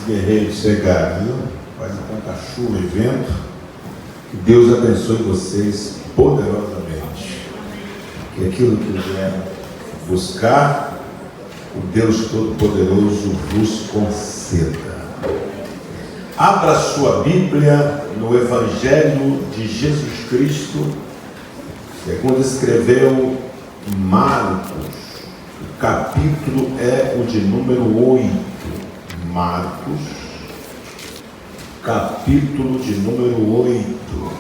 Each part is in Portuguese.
guerreiros chegarem, viu? Faz tanta chuva e vento. Que Deus abençoe vocês poderosamente. Que aquilo que vieram buscar, o Deus Todo-Poderoso vos conceda. Abra sua Bíblia no Evangelho de Jesus Cristo, segundo escreveu Marcos. O capítulo é o de número 8. Marcos, capítulo de número 8.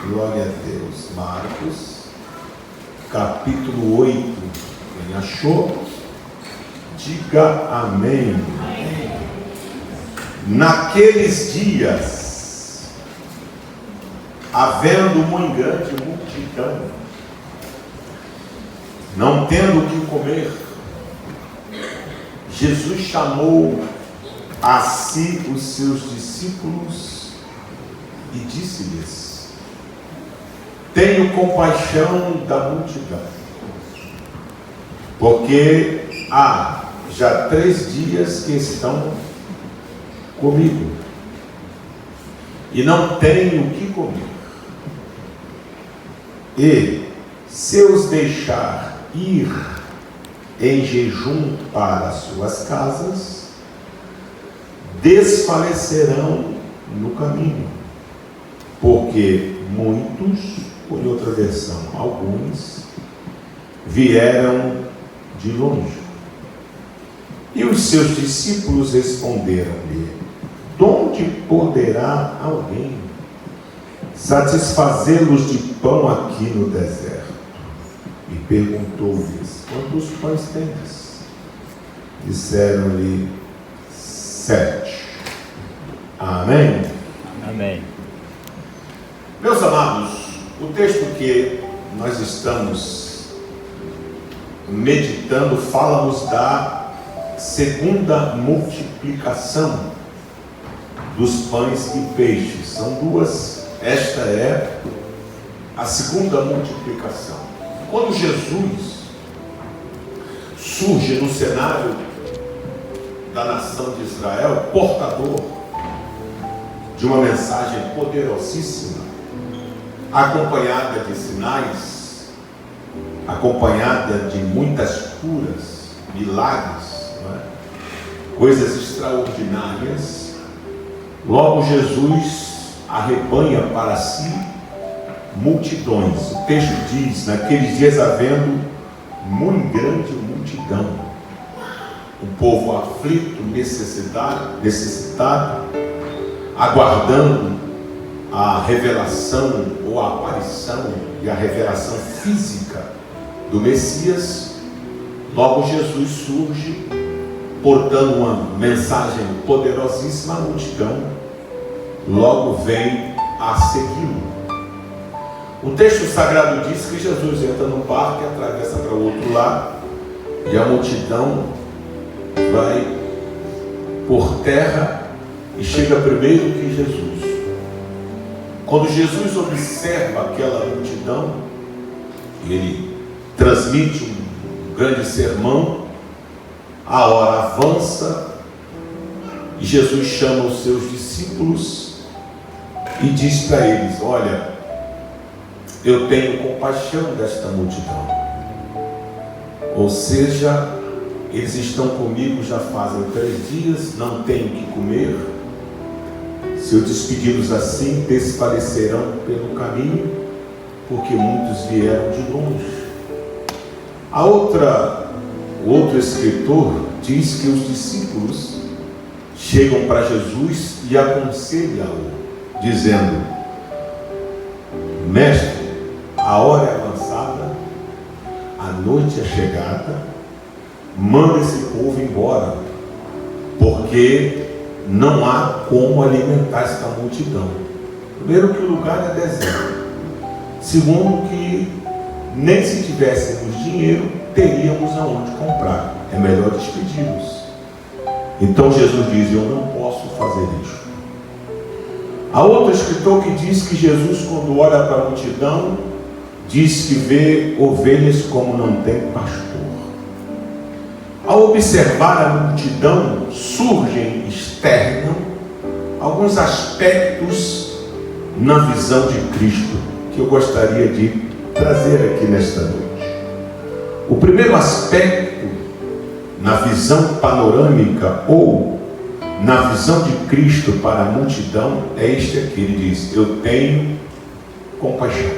Glória a Deus. Marcos, capítulo 8. Quem achou? Diga amém. Naqueles dias, havendo uma grande multidão, não tendo o que comer, Jesus chamou a si os seus discípulos e disse-lhes: tenho compaixão da multidão, porque há já 3 dias que estão comigo e não tenho o que comer. E se os deixar ir em jejum para as suas casas, desfalecerão no caminho, porque muitos, por outra versão, alguns, vieram de longe. E os seus discípulos responderam-lhe: de onde poderá alguém satisfazê-los de pão aqui no deserto? E perguntou-lhes: quantos pães tendes? Disseram-lhe: 7. Amém? Amém. Meus amados, o texto que nós estamos meditando fala-nos da segunda multiplicação dos pães e peixes. São 2. Esta é a segunda multiplicação. Quando Jesus surge no cenário da nação de Israel, portador de uma mensagem poderosíssima, acompanhada de sinais, acompanhada de muitas curas, milagres, coisas extraordinárias, logo Jesus arrebanha para si multidões. O texto diz: naqueles dias havendo muito grande multidão, um povo aflito, necessitado, aguardando a revelação ou a aparição e a revelação física do Messias. Logo Jesus surge portando uma mensagem poderosíssima. A multidão logo vem a segui-lo. O texto sagrado diz que Jesus entra no barco e atravessa para o outro lado, e a multidão vai por terra e chega primeiro que Jesus. Quando Jesus observa aquela multidão, ele transmite um grande sermão, a hora avança e Jesus chama os seus discípulos e diz para eles: olha, eu tenho compaixão desta multidão. Ou seja, eles estão comigo já fazem 3 dias, não têm o que comer. Se eu despedi-los assim, desfalecerão pelo caminho, porque muitos vieram de longe. O outro escritor diz que os discípulos chegam para Jesus e aconselham-o, dizendo: mestre, a hora é avançada, a noite é chegada, manda esse povo embora, porque não há como alimentar esta multidão. Primeiro, que o lugar é deserto. Segundo, que nem se tivéssemos dinheiro, teríamos aonde comprar. É melhor despedi-los. Então Jesus diz: eu não posso fazer isso. Há outro escritor que diz que Jesus, quando olha para a multidão, diz que vê ovelhas como não tem pastor. Ao observar a multidão, surgem externo alguns aspectos na visão de Cristo que eu gostaria de trazer aqui nesta noite. O primeiro aspecto na visão panorâmica ou na visão de Cristo para a multidão é este aqui. Ele diz: eu tenho compaixão.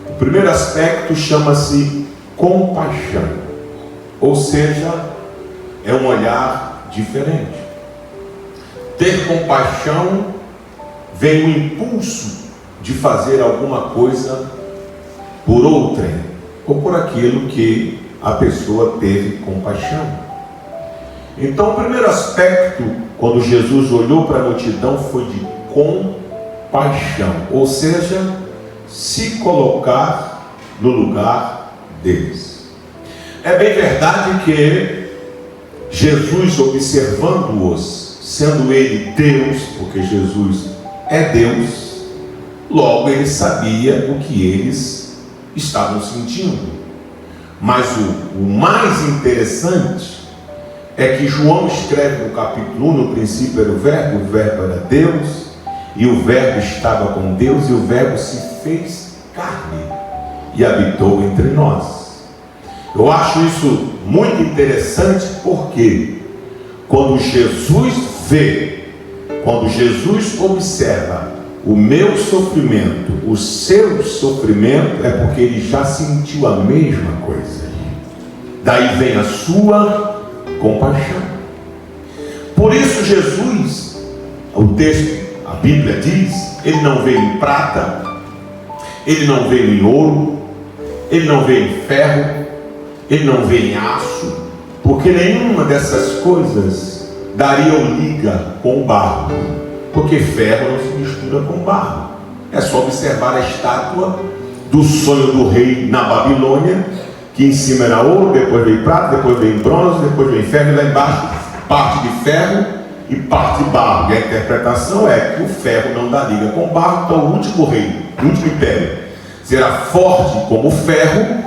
O primeiro aspecto chama-se compaixão, ou seja, é um olhar diferente. Ter compaixão vem o impulso de fazer alguma coisa por outrem ou por aquilo que a pessoa teve compaixão. Então, o primeiro aspecto, quando Jesus olhou para a multidão, foi de compaixão, ou seja, se colocar no lugar deles. É bem verdade que Jesus, observando-os, sendo ele Deus, porque Jesus é Deus, logo ele sabia o que eles estavam sentindo. Mas o mais interessante é que João escreve no capítulo 1, no princípio era o verbo era Deus, e o verbo estava com Deus, e o verbo se fez carne e habitou entre nós. Eu acho isso muito interessante, porque quando Jesus vê, quando Jesus observa o meu sofrimento, o seu sofrimento, é porque ele já sentiu a mesma coisa. Daí vem a sua compaixão. Por isso Jesus, o texto, a Bíblia diz, ele não veio em prata, ele não veio em ouro, ele não veio em ferro, ele não veio em aço, porque nenhuma dessas coisas daria ou liga com o barro, porque ferro não se mistura com barro. É só observar a estátua do sonho do rei na Babilônia, que em cima era ouro, depois veio prata, depois veio bronze, depois veio ferro, e lá embaixo parte de ferro e parte de barro. E a interpretação é que o ferro não dá liga com o barro, então o último rei, o último império, será forte como o ferro,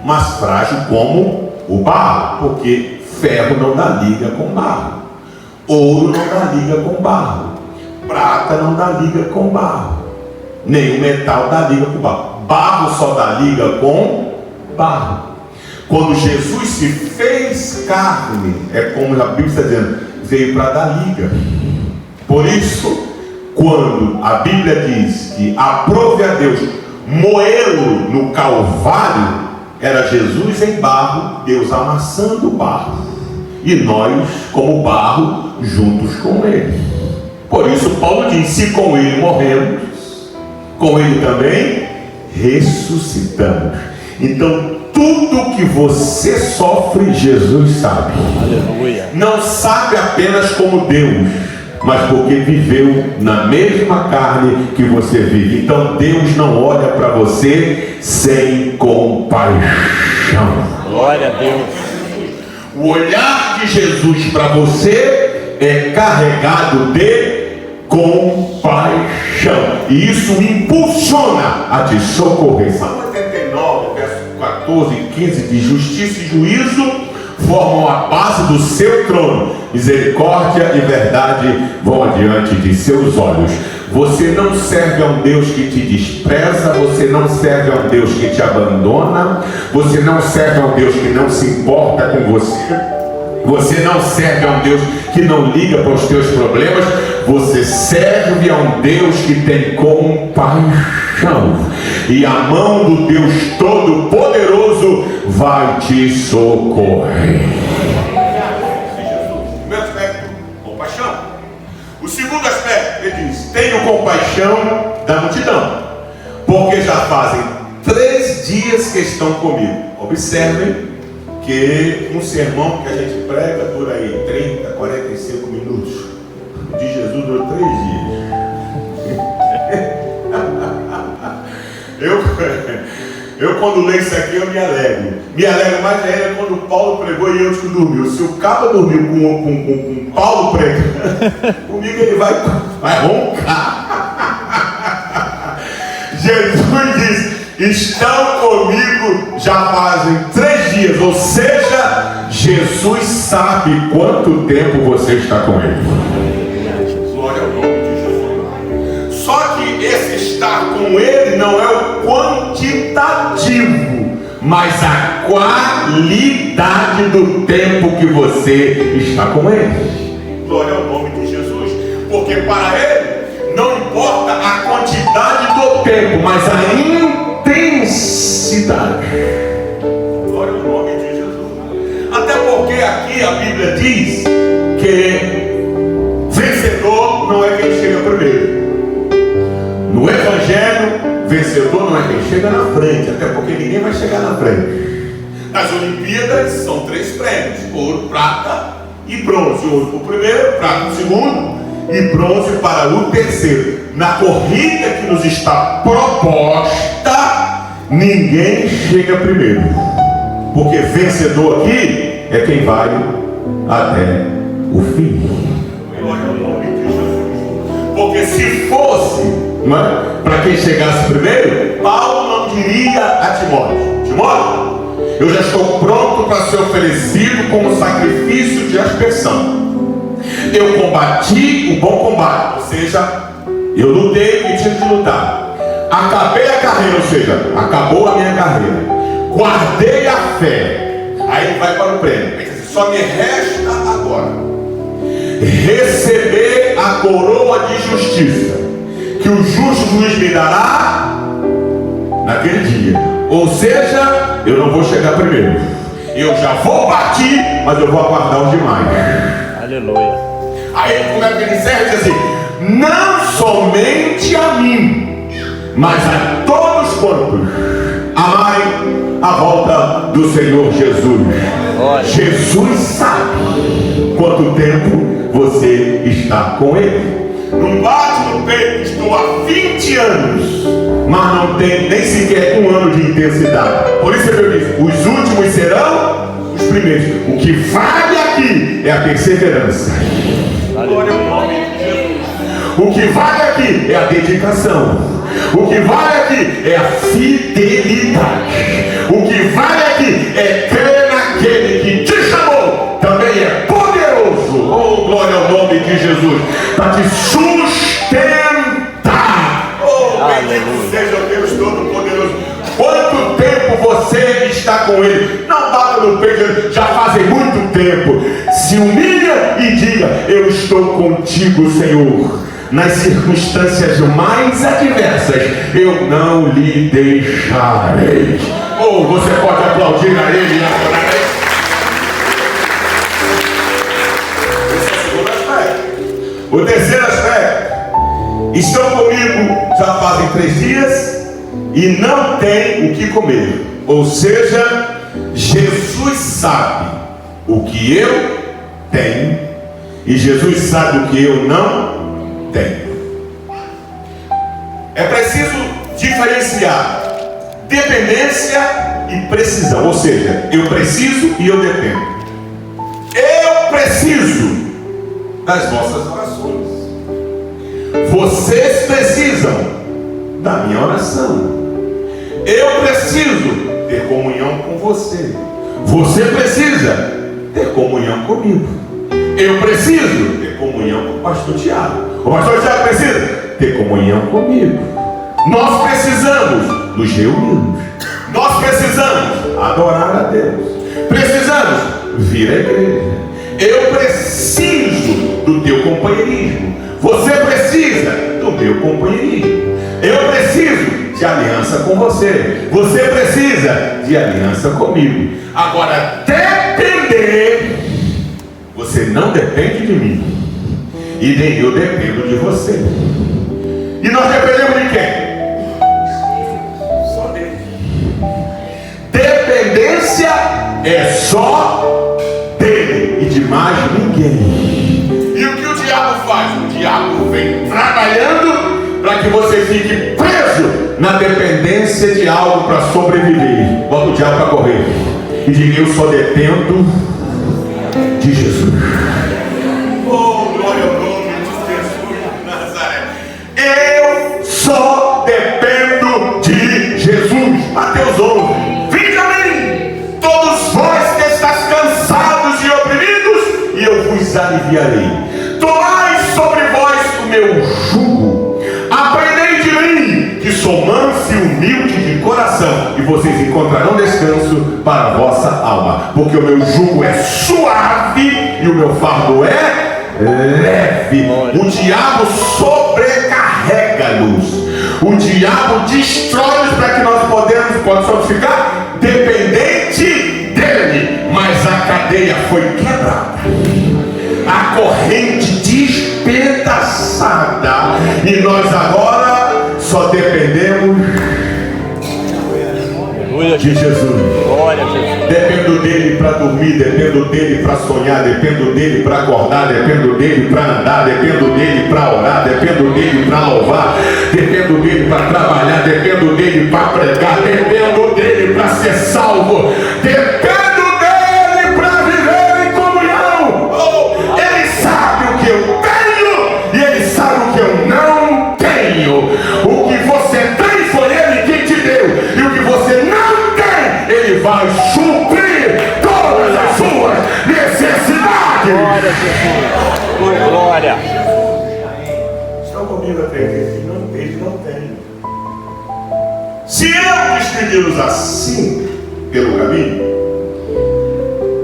mas frágil como o barro, porque ferro não dá liga com barro, ouro não dá liga com barro, prata não dá liga com barro, nenhum metal dá liga com barro, barro só dá liga com barro. Quando Jesus se fez carne, é como a Bíblia está dizendo, veio para dar liga. Por isso, quando a Bíblia diz que aprove a Deus moê-lo no Calvário, era Jesus em barro, Deus amassando o barro, e nós como barro juntos com ele. Por isso Paulo diz: se com ele morremos, com ele também ressuscitamos. Então tudo que você sofre, Jesus sabe. Aleluia. Não sabe apenas como Deus, mas porque viveu na mesma carne que você vive. Então Deus não olha para você sem compaixão. Glória a Deus. O olhar de Jesus para você é carregado de compaixão, e isso impulsiona a te socorrer. Salmo 89, verso 14 e 15 diz: justiça e juízo formam a base do seu trono, misericórdia e verdade vão adiante de seus olhos. Você não serve a um Deus que te despreza, você não serve a um Deus que te abandona, você não serve a um Deus que não se importa com você, você não serve a um Deus que não liga para os teus problemas, você serve a um Deus que tem compaixão, e a mão do Deus Todo-Poderoso vai te socorrer. Primeiro aspecto, compaixão. O segundo aspecto, ele diz: tenho compaixão da multidão, porque já fazem 3 dias que estão comigo. Observem que um sermão que a gente prega dura aí 30, 45 minutos. O de Jesus durou 3 dias. Eu quando leio isso aqui, eu me alegro. Me alegro mais ainda quando Paulo pregou e eu dormiu. Se o cabo dormiu com Paulo pregando, comigo ele vai roncar. Jesus diz: estão comigo já fazem 3 dias. Ou seja, Jesus sabe quanto tempo você está com Ele. Glória ao nome de Jesus. Só que esse estar com Ele não é o quantitativo, mas a qualidade do tempo que você está com Ele. Glória ao nome de Jesus. Porque para Ele não importa a quantidade do tempo, mas a intensidade. Glória ao nome de Jesus. Até porque aqui a Bíblia diz que vencedor não é quem chega primeiro. No Evangelho, vencedor não é quem chega na frente, até porque ninguém vai chegar na frente. Nas Olimpíadas são 3 prêmios: ouro, prata e bronze. Ouro para o primeiro, prata para o segundo e bronze para o terceiro. Na corrida que nos está proposta, ninguém chega primeiro, porque vencedor aqui é quem vai até o fim. Glória ao nome de Jesus. Porque se fosse, não é, para quem chegasse primeiro, Paulo não diria a Timóteo: Timóteo, eu já estou pronto para ser oferecido como sacrifício de aspersão. Eu combati o bom combate, ou seja, eu lutei o que tinha que lutar. Acabei a carreira, ou seja, acabou a minha carreira. Guardei a fé. Aí ele vai para o prêmio. Só me resta agora receber a coroa de justiça, que o justo juiz me dará naquele dia. Ou seja, eu não vou chegar primeiro. Eu já vou partir, mas eu vou aguardar os demais. Aleluia. Aí como é que ele encerra? Diz assim: não somente a mim, mas a todos quantos amarem a volta do Senhor Jesus. Jesus sabe quanto tempo você está com Ele. Não bate no peito: estou há 20 anos, mas não tem nem sequer 1 ano de intensidade. Por isso eu disse: os últimos serão os primeiros. O que vale aqui é a perseverança. Glória ao nome de Jesus. O que vale aqui é a dedicação. O que vale aqui é a fidelidade. O que vale aqui é crer naquele que te chamou. Também é poderoso, oh glória ao nome de Jesus, para te sustentar. Oh, bendito seja o Deus Todo-Poderoso. Quanto tempo você está com Ele? Não bata no peito: já fazem muito tempo. Se humilha e diga: eu estou contigo, Senhor. Nas circunstâncias mais adversas, eu não lhe deixarei. Ou você pode aplaudir a Ele e adorar a Ele. Esse é o segundo aspecto. O terceiro aspecto: estão comigo já fazem 3 dias e não tem o que comer. Ou seja, Jesus sabe o que eu tenho e Jesus sabe o que eu não tenho. É preciso diferenciar dependência e precisão. Ou seja, eu preciso e eu dependo. Eu preciso das vossas orações. Vocês precisam da minha oração. Eu preciso ter comunhão com você. Você precisa ter comunhão comigo. Eu preciso ter comunhão com o pastor Tiago. O pastor Tiago precisa ter comunhão comigo. Nós precisamos nos reunirmos. Nós precisamos adorar a Deus. Precisamos vir à igreja. Eu preciso do teu companheirismo. Você precisa do meu companheirismo. Eu preciso de aliança com você. Você precisa de aliança comigo. Agora, depender, você não depende de mim e nem eu dependo de você. E nós dependemos de quem? Só dele. Dependência é só dele e de mais ninguém. E o que o diabo faz? O diabo vem trabalhando para que você fique preso na dependência de algo para sobreviver. Bota o diabo para correr e diga: eu só dependo de Jesus. Oh, glória ao nome de Jesus de Nazaré. Eu só dependo de Jesus. Mateus 11: vinde a mim, todos vós que estáis cansados aliviarei. Tomai sobre vós o meu jugo, aprendei de mim, que sou manso e humilde de coração, e vocês encontrarão descanso para a vossa alma, porque o meu jugo é suave e o meu fardo é leve. O diabo sobrecarrega-nos, o diabo destrói-nos para que nós possamos ficar dependente dele, mas a cadeia foi quebrada, a corrente despedaçada, e nós agora só dependemos de Jesus. Dependo dele para dormir, dependo dele para sonhar, dependo dele para acordar, dependo dele para andar, dependo dele para orar, dependo dele para louvar, dependo dele para trabalhar, dependo dele para pregar, dependo dele para ser salvo, dependo dele para viver em comunhão. Ele sabe o que eu tenho e ele sabe o que eu não tenho. O que você tem foi ele que te deu, e o que você não tem, ele vai suprir todas as suas necessidades. Glória a Jesus. Glória. Estão comigo até aqui? Ele não tem. Se eu despedi-los assim pelo caminho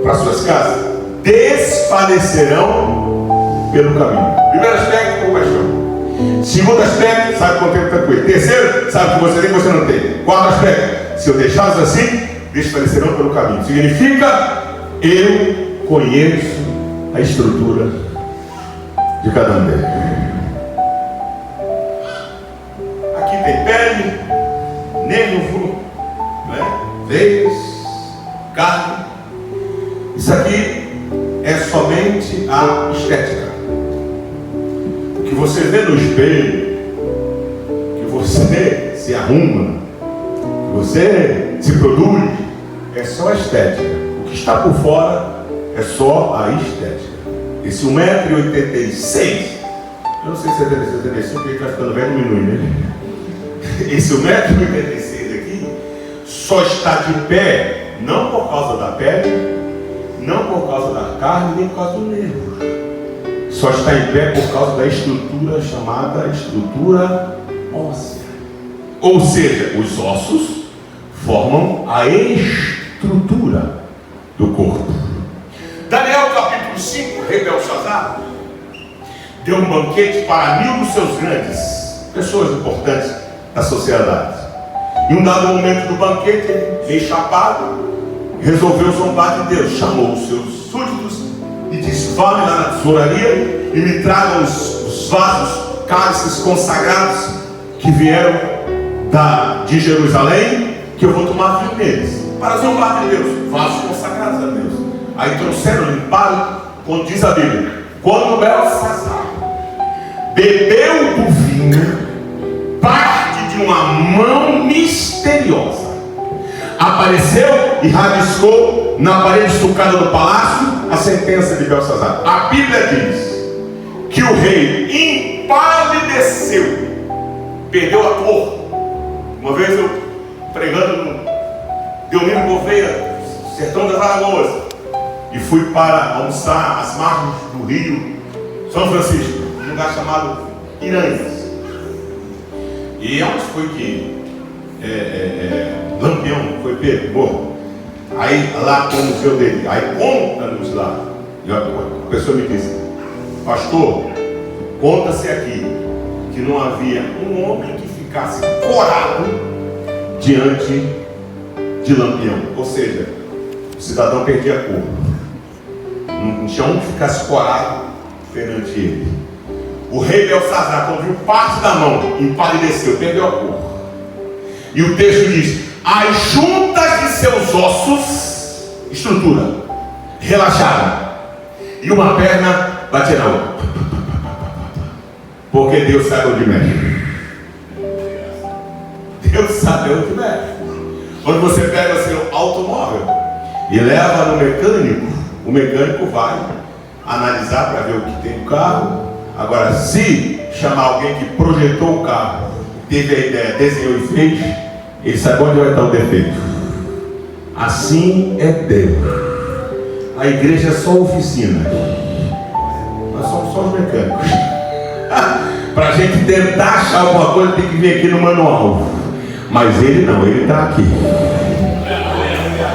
para suas casas, desfalecerão pelo caminho. Primeiro aspecto, compaixão. Segundo aspecto, sabe quanto tempo está com ele. Terceiro, sabe o que você tem e você não tem. Quarto aspecto, se eu deixá-los assim, desfalecerão pelo caminho. Significa, eu conheço a estrutura de cada um deles. Aqui tem pele, nervo, né? Veias, carne. Isso aqui é somente a estética. O que você vê no espelho, que você se arruma, que você se produz, é só a estética. O que está por fora é só a estética. Esse 1,86 m, eu não sei se é 75, porque ele está ficando velho, diminui, né? Esse 1,86 m aqui só está de pé, não por causa da pele, não por causa da carne, nem por causa do nervo. Só está em pé por causa da estrutura chamada estrutura óssea. Ou seja, os ossos formam a estrutura do corpo. Daniel capítulo 5, o rei Belsazar deu um banquete para 1000 dos seus grandes, pessoas importantes da sociedade. Em um dado momento do banquete, ele, meio chapado, resolveu zombar de Deus. Chamou os seus súditos e disse: vá lá na tesouraria e me tragam os vasos, cálices consagrados que vieram de Jerusalém, que eu vou tomar vinho neles, para zombar de Deus, vasos consagrados a Deus. Aí trouxeram, limparam, como diz a Bíblia, quando Belsazar bebeu do vinho, parte de uma mão misteriosa apareceu e rabiscou na parede estucada do palácio a sentença de Belsazar. A Bíblia diz que o rei empalideceu, perdeu a cor. Uma vez eu pregando no Delmiro Gouveia, sertão das Alagoas, e fui para almoçar às margens do rio São Francisco, um lugar chamado Piranhas. E onde foi que Lampião foi pego, morto? Aí lá com o museu dele, aí conta-nos lá. E a pessoa me disse: pastor, conta-se aqui que não havia um homem que ficasse corado diante de Lampião. Ou seja, o cidadão perdia a cor. Não tinha um que ficasse corado perante ele. O rei Belsazar, quando viu parte da mão, empalideceu, perdeu a cor. E o texto diz: as juntas de seus ossos, estrutura, relaxaram, e uma perna batia na outra. Porque Deus sabe onde mexe. Deus sabe onde mexe. Quando você pega seu automóvel e leva no mecânico, o mecânico vai analisar para ver o que tem no carro. Agora, se chamar alguém que projetou o carro, teve a ideia, desenhou e fez, ele sabe onde vai estar o defeito. Assim é Deus. A igreja é só oficina. Nós somos só os mecânicos. Para a gente tentar achar alguma coisa, tem que vir aqui no manual. Mas ele não, ele está aqui.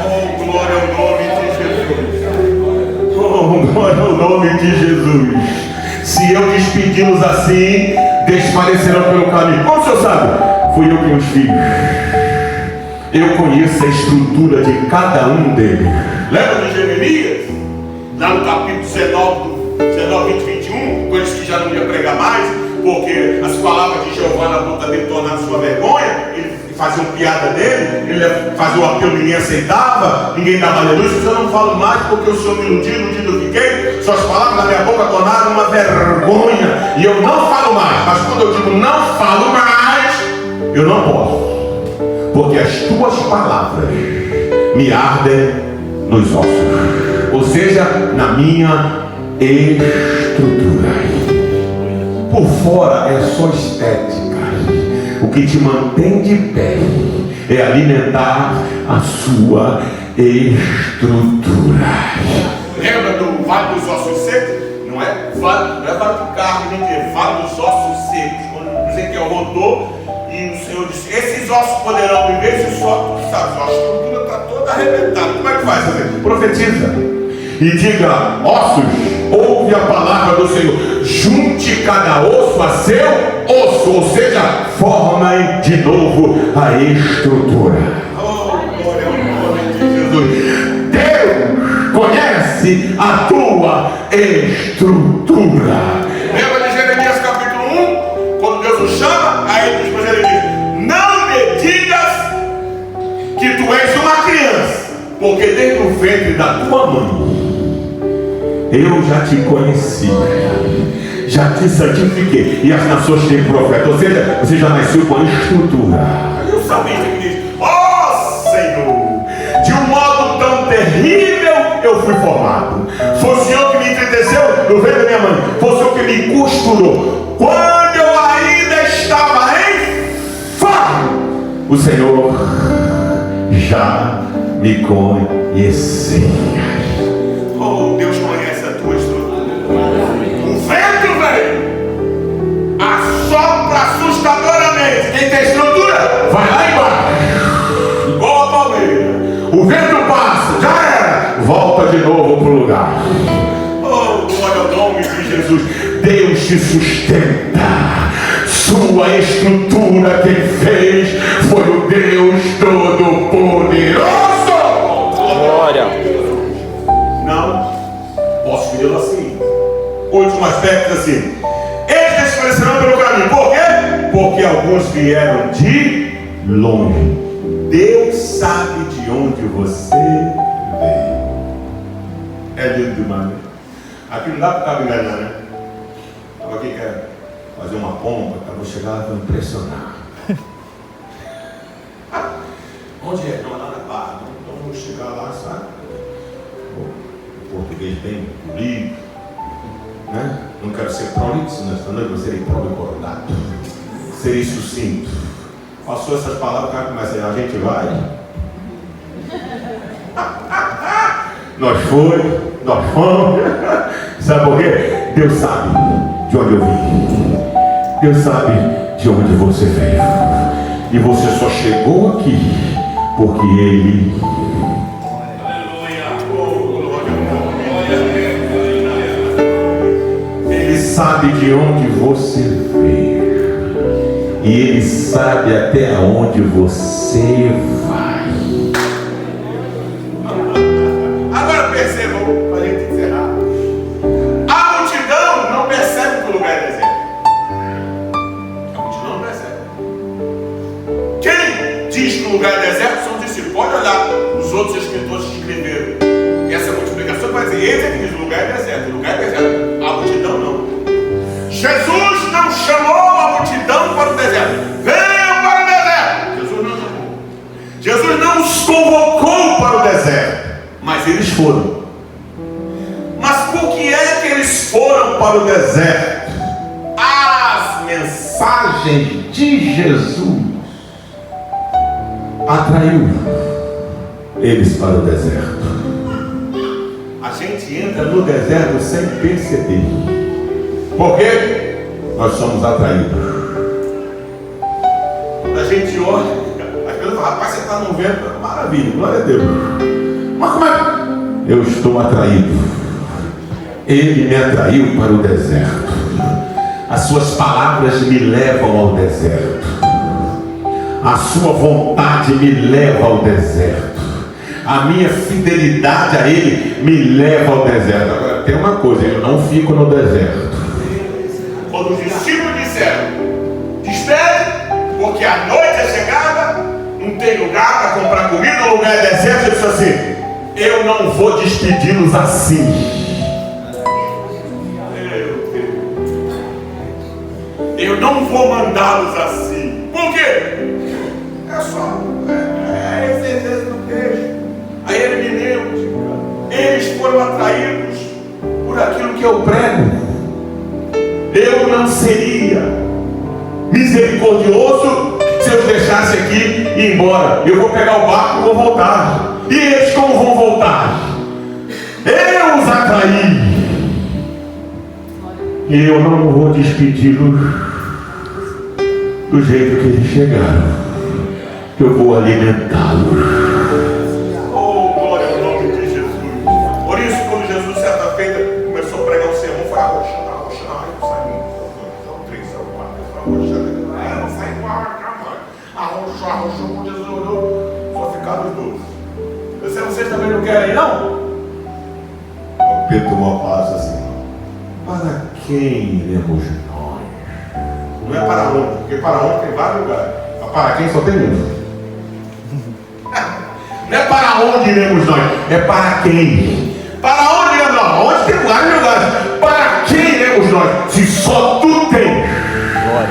Oh, glória ao nome de Jesus. Oh, glória ao nome de Jesus. Se eu despedi-los assim, desfalecerão pelo caminho. Como o senhor sabe? Fui eu que os fiz. Eu conheço a estrutura de cada um deles. Lembra de Jeremias? Lá no capítulo 19, 20, 21, quando disse que já não ia pregar mais, porque as palavras de Jeová na boca dele tornaram sua vergonha, ele fazia uma piada dele, ele fazia o apelo, ninguém aceitava, ninguém dava aleluia. Eu não falo mais porque o Senhor me iludiu eu fiquei, suas palavras na minha boca tornaram uma vergonha, e eu não falo mais. Mas quando eu digo não falo mais, eu não posso, porque as tuas palavras me ardem nos ossos, ou seja, na minha estrutura. Por fora é só estética. O que te mantém de pé é alimentar a sua estrutura. Lembra do vale dos ossos secos? Não é vale de carne, é vale dos ossos secos. Quando Ezequiel rodou e o Senhor disse: esses ossos poderão viver, esses ossos, sabe, a estrutura está toda arrebentada. Como é que faz? Profetiza e diga: ossos, ouve a palavra do Senhor, junte cada osso a seu osso, ou seja, formem de novo a estrutura. Oh, glória ao nome de Jesus. Deus conhece a tua estrutura. Lembra de Jeremias capítulo 1? Quando Deus o chama, aí ele diz para Jeremias: não me digas que tu és uma criança, porque desde o ventre da tua mãe eu já te conheci, já te santifiquei, e as nações têm profeta, ou seja, você já nasceu com a estrutura. Aí o salmista que diz: ó Senhor, de um modo tão terrível eu fui formado. Foi o Senhor que me entreteceu no ventre da minha mãe, foi o Senhor que me costurou. Quando eu ainda estava em fome, o Senhor já me conhecia. Oh, Deus conhece a tua estrutura. O vento vem, assopra assustadoramente. Quem tem estrutura, vai lá embaixo, igual a palmeira. O vento passa, já era, volta de novo para o lugar. Oh, glória ao nome de Jesus. Deus te sustenta. Sua estrutura quem fez foi o Deus Todo-Poderoso. Glória. Não posso vê-lo assim. Último aspecto assim: eles desfalecerão pelo caminho. Por quê? Porque alguns vieram de longe. Deus sabe de onde você veio. É lindo demais, né? Aqui não dá para estar enganando, né? Agora quem quer fazer uma pompa, Eu vou chegar lá e vou impressionar. onde é? Não, lá na barra. Então vamos chegar lá, sabe? O português bem polido, né? Não quero ser prolixo nessa noite, mas serei prolicordato. Serei sucinto. Passou essas palavras, o cara começa a gente vai. Nós fomos. Sabe por quê? Deus sabe de onde eu vim. Deus sabe de onde você veio. E você só chegou aqui porque Ele. Ele sabe de onde você veio. E Ele sabe até onde você vai. Agora percebam, para a gente encerrar: a multidão não percebe que o lugar é deserto. A multidão não percebe. Quem diz que o lugar é deserto são os discípulos. Pode olhar os outros escritores que escreveram essa multiplicação, vai dizer: esse é que diz o lugar é deserto. O lugar é deserto. A multidão não. Jesus não chamou a multidão para o deserto. Venham para o deserto. Jesus não chamou. Jesus não os convocou para o deserto. Mas eles foram. Mas por que é que eles foram para o deserto? As mensagens de Jesus atraiu eles para o deserto. A gente entra Entra no deserto sem perceber. Porque nós somos atraídos. Quando a gente olha, as pessoas falam, rapaz, você está no vento, Maravilha, glória a Deus. Mas como é? Eu estou atraído. Ele me atraiu para o deserto. As suas palavras me levam ao deserto. A sua vontade me leva ao deserto. A minha fidelidade a Ele me leva ao deserto. Agora tem uma coisa, eu não fico no deserto. Quando os discípulos disseram, despede, porque a noite é chegada, não tem lugar para comprar comida, o lugar é deserto, ele disse assim, Eu não vou despedi-los assim. eu não vou mandá-los assim. Por quê? É só certeza do peixe. Aí ele me lembra, eles foram atraídos por aquilo que eu prego. Eu não seria misericordioso se eu deixasse aqui e ir embora. Eu vou pegar o barco e vou voltar. E eles como vão voltar? Eu os atraí. E eu não vou despedi-los do jeito que eles chegaram. Eu vou alimentá-los. Oh, glória ao nome de Jesus. Por isso, quando Jesus, certa feita, começou a pregar o sermão, foi arrochando. Não sai muito. São 3, são 4, arrochando. Não sai do ar, arrochou. Quando Jesus olhou, só ficaram os 12. Eu sei, vocês também não querem, não? Pedro tomou a palavra assim: para quem iremos nós? Não é para onde, porque para onde tem vários lugares. Mas para quem só tem um. Não é para onde iremos nós, é para quem? Para onde iremos nós? Onde tem vários lugares. Para quem iremos nós? Se só tu tens. Glória.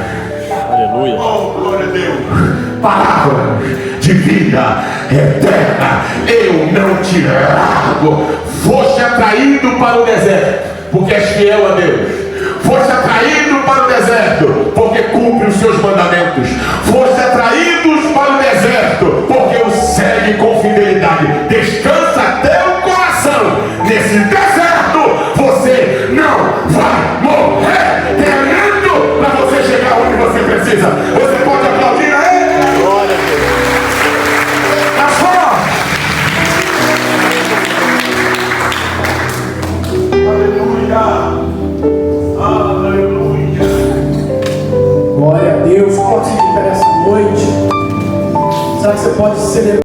Aleluia. Oh, glória a Deus. Palavra de vida eterna, eu não te largo. Foste atraído para o deserto, porque és fiel a Deus. Foste atraído para o deserto, porque cumpre os seus mandamentos. Foste atraídos para o deserto, porque o segue com fidelidade. Descansa